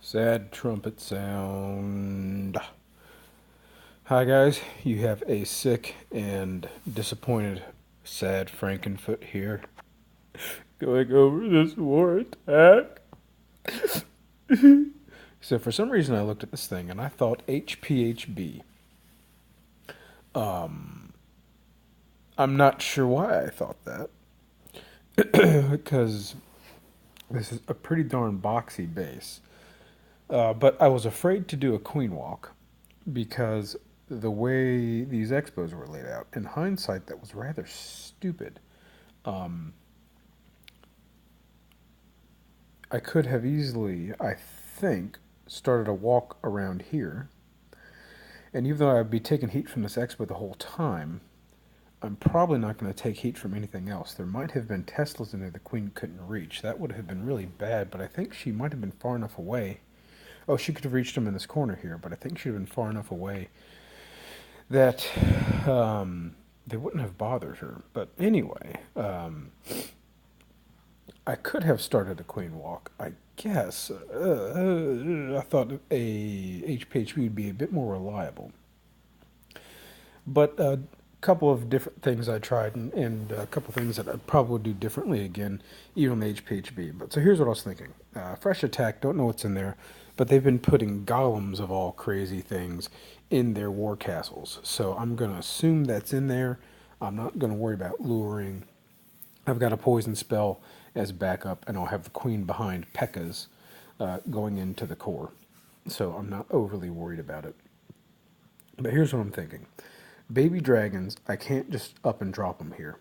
Sad trumpet sound. Hi, guys. You have a sick and disappointed, sad Frankenfoot here. Going over this war attack. So, for some reason, I looked at this thing and I thought HPHB. I'm not sure why I thought that. Because this is a pretty darn boxy base. But I was afraid to do a queen walk because the way these expos were laid out, in hindsight, that was rather stupid. Um, I could have easily, I think, started a walk around here. And even though I'd be taking heat from this expo the whole time, I'm probably not going to take heat from anything else. There might have been Teslas in there the queen couldn't reach. That would have been really bad, but I think she might have been far enough away. Oh, she could have reached him in this corner here, but I think she'd have been far enough away that they wouldn't have bothered her. But anyway, I could have started a queen walk, I guess. I thought a HPHB would be a bit more reliable. But a couple of different things I tried, and a couple of things that I'd probably do differently again, even on the HPHB. But so here's what I was thinking: fresh attack. Don't know what's in there, but they've been putting golems of all crazy things in their war castles. So I'm gonna assume that's in there. I'm not gonna worry about luring. I've got a poison spell as backup, and I'll have the queen behind Pekka's going into the core. So I'm not overly worried about it. But here's what I'm thinking. Baby dragons, I can't just up and drop them here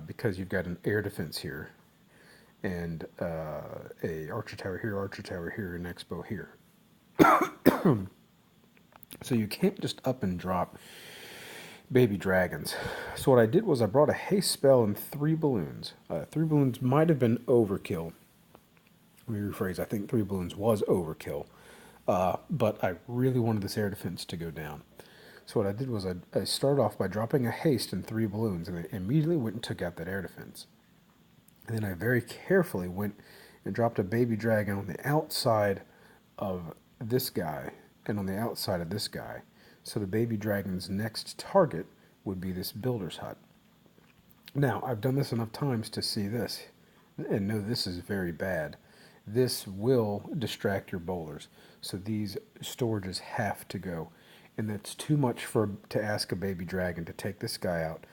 because you've got an air defense here and a archer tower here, an expo here. So you can't just up and drop baby dragons. So what I did was I brought a haste spell and 3 balloons. 3 balloons might have been overkill. Let me rephrase. I think 3 balloons was overkill. But I really wanted this air defense to go down. So what I did was I started off by dropping a haste and 3 balloons, and I immediately went and took out that air defense. And then I very carefully went and dropped a baby dragon on the outside of this guy and on the outside of this guy. So the baby dragon's next target would be this builder's hut. Now, I've done this enough times to see this and know this is very bad. This will distract your bowlers. So these storages have to go. And that's too much to ask a baby dragon to take this guy out,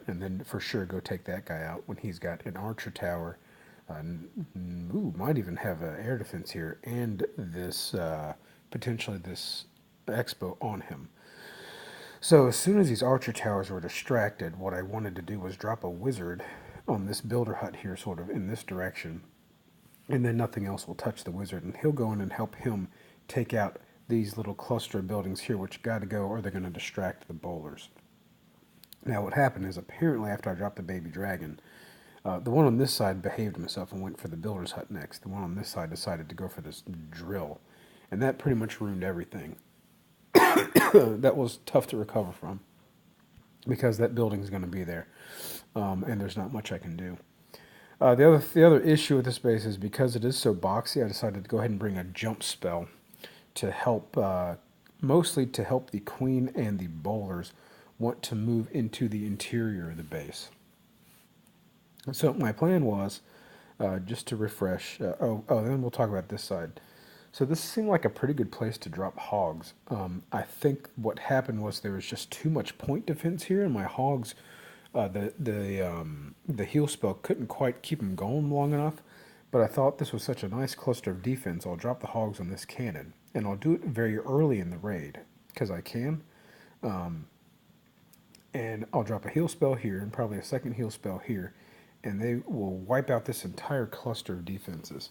and then for sure go take that guy out when he's got an archer tower. Might even have an air defense here, and this potentially this expo on him. So as soon as these archer towers were distracted, what I wanted to do was drop a wizard on this builder hut here, sort of in this direction, and then nothing else will touch the wizard, and he'll go in and help him take out these little cluster of buildings here, which got to go or they're going to distract the bowlers. Now what happened is apparently after I dropped the baby dragon, the one on this side behaved himself and went for the builder's hut next. The one on this side decided to go for this drill, and that pretty much ruined everything. That was tough to recover from because that building is going to be there, and there's not much I can do. The other issue with this base is because it is so boxy, I decided to go ahead and bring a jump spell to help, mostly to help the queen and the bowlers want to move into the interior of the base. So my plan was, just to refresh, then we'll talk about this side. So this seemed like a pretty good place to drop hogs. I think what happened was there was just too much point defense here, and my hogs, the heal spell couldn't quite keep them going long enough. But I thought this was such a nice cluster of defense, I'll drop the hogs on this cannon. And I'll do it very early in the raid, because I can. And I'll drop a heal spell here, and probably a second heal spell here. And they will wipe out this entire cluster of defenses.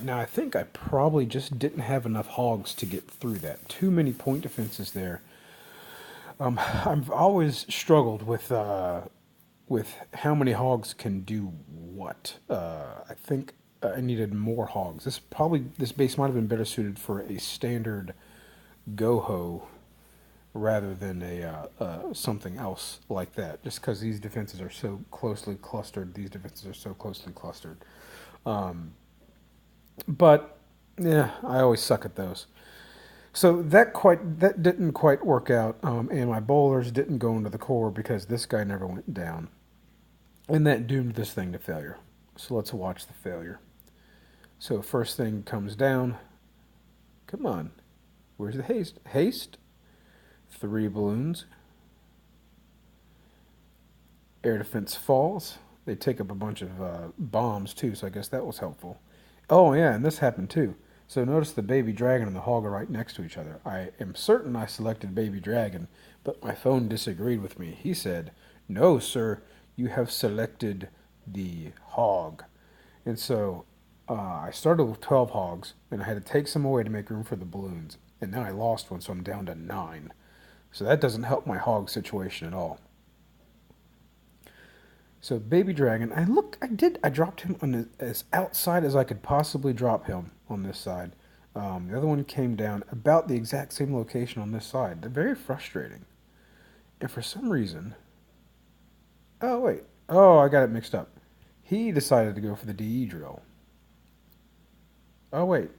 Now, I think I probably just didn't have enough hogs to get through that. Too many point defenses there. I've always struggled with how many hogs can do what. I think I needed more hogs. This base might have been better suited for a standard go-ho rather than a something else like that. Just because these defenses are so closely clustered. But Yeah, I always suck at those. So that didn't quite work out, and my bowlers didn't go into the core because this guy never went down, and that doomed this thing to failure. So let's watch the failure. So first thing comes down. Come on, where's the haste? Haste. 3 balloons. Air defense falls. They take up a bunch of bombs too, so I guess that was helpful. Oh yeah, and this happened too. So notice the baby dragon and the hog are right next to each other. I am certain I selected baby dragon, but my phone disagreed with me. He said, "No, sir, you have selected the hog." And so I started with 12 hogs, and I had to take some away to make room for the balloons. And now I lost one, so I'm down to 9. So that doesn't help my hog situation at all. So baby dragon, I dropped him on as outside as I could possibly drop him on this side. The other one came down about the exact same location on this side. They're very frustrating. And for some reason, oh wait, oh I got it mixed up. He decided to go for the DE drill. Oh wait,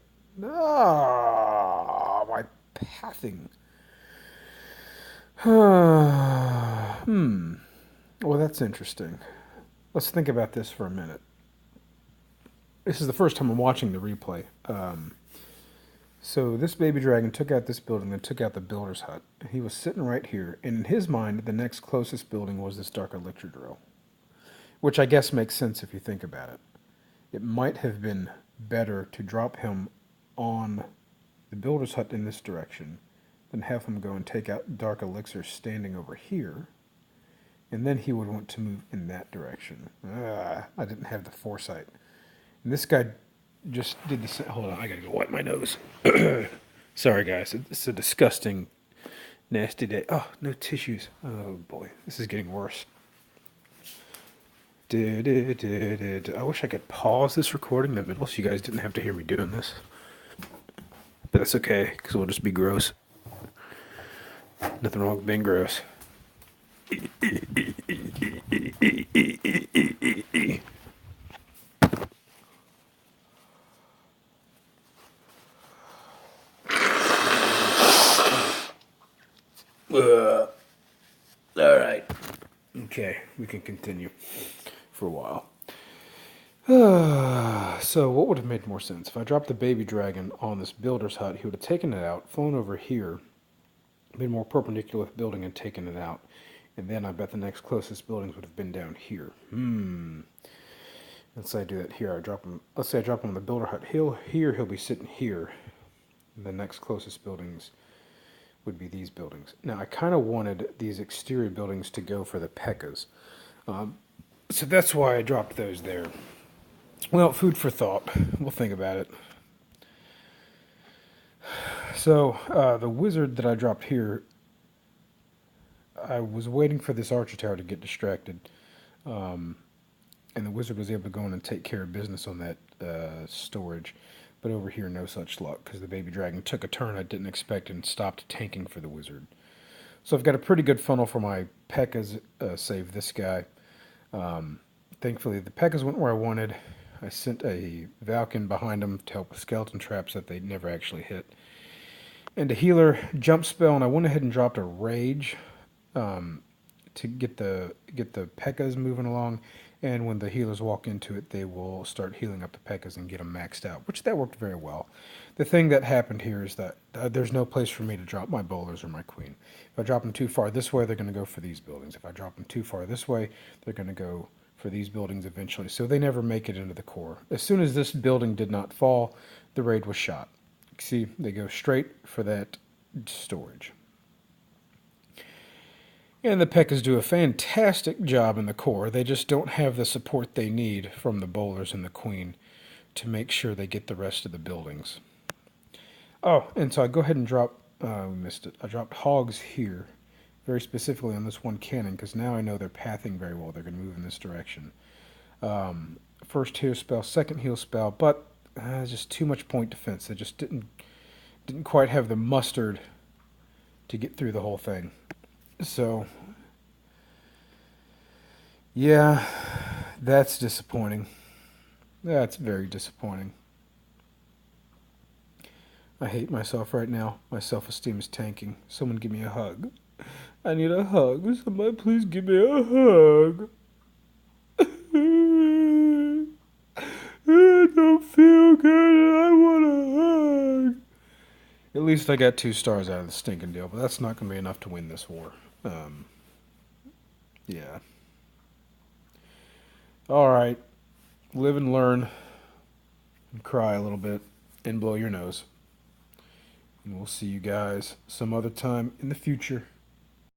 ah, my pathing. Well, that's interesting. Let's think about this for a minute. This is the first time I'm watching the replay. So this baby dragon took out this building and took out the builder's hut. He was sitting right here, and in his mind, the next closest building was this dark elixir drill, which I guess makes sense if you think about it. It might have been better to drop him on the builder's hut in this direction than have him go and take out dark elixir standing over here, and then he would want to move in that direction. I didn't have the foresight. And this guy just did the same. Hold on, I gotta go wipe my nose. Sorry, guys. It's a disgusting, nasty day. Oh, no tissues. Oh, boy. This is getting worse. I wish I could pause this recording in the middle so you guys didn't have to hear me doing this. But that's okay, because it'll just be gross. Nothing wrong with being gross. All right. Okay, we can continue for a while. So what would have made more sense? If I dropped the baby dragon on this builder's hut, he would have taken it out, flown over here, been more perpendicular with the building and taken it out. And then I bet the next closest buildings would have been down here. Let's say I do that here. Let's say I drop him on the builder hut. He'll be sitting here. The next closest buildings would be these buildings. Now, I kind of wanted these exterior buildings to go for the P.E.K.K.A.s. So that's why I dropped those there. Well, food for thought. We'll think about it. So, the wizard that I dropped here, I was waiting for this archer tower to get distracted. And the wizard was able to go in and take care of business on that storage. But over here, no such luck, because the baby dragon took a turn I didn't expect and stopped tanking for the wizard. So I've got a pretty good funnel for my P.E.K.K.A.s, save this guy. Thankfully, the P.E.K.K.A.s went where I wanted. I sent a Valken behind them to help with skeleton traps that they never actually hit. And a healer jump spell, and I went ahead and dropped a rage to get the P.E.K.K.A.s moving along. And when the healers walk into it, they will start healing up the P.E.K.K.A.s and get them maxed out, which that worked very well. The thing that happened here is that there's no place for me to drop my bowlers or my queen. If I drop them too far this way, they're going to go for these buildings. If I drop them too far this way, they're going to go for these buildings eventually. So they never make it into the core. As soon as this building did not fall, the raid was shot. See, they go straight for that storage. And the P.E.K.K.A.s do a fantastic job in the core. They just don't have the support they need from the bowlers and the queen to make sure they get the rest of the buildings. Oh, and so I go ahead and drop, we missed it. I dropped hogs here, very specifically on this one cannon, because now I know they're pathing very well. They're going to move in this direction. First heal spell, second heal spell, but just too much point defense. They just didn't quite have the mustard to get through the whole thing. So, yeah, that's disappointing. That's very disappointing. I hate myself right now. My self-esteem is tanking. Someone give me a hug. I need a hug. Somebody please give me a hug. I don't feel good and I want a hug. At least I got 2 stars out of the stinking deal, but that's not going to be enough to win this war. Yeah. Alright. Live and learn. And cry a little bit. And blow your nose. And we'll see you guys some other time in the future.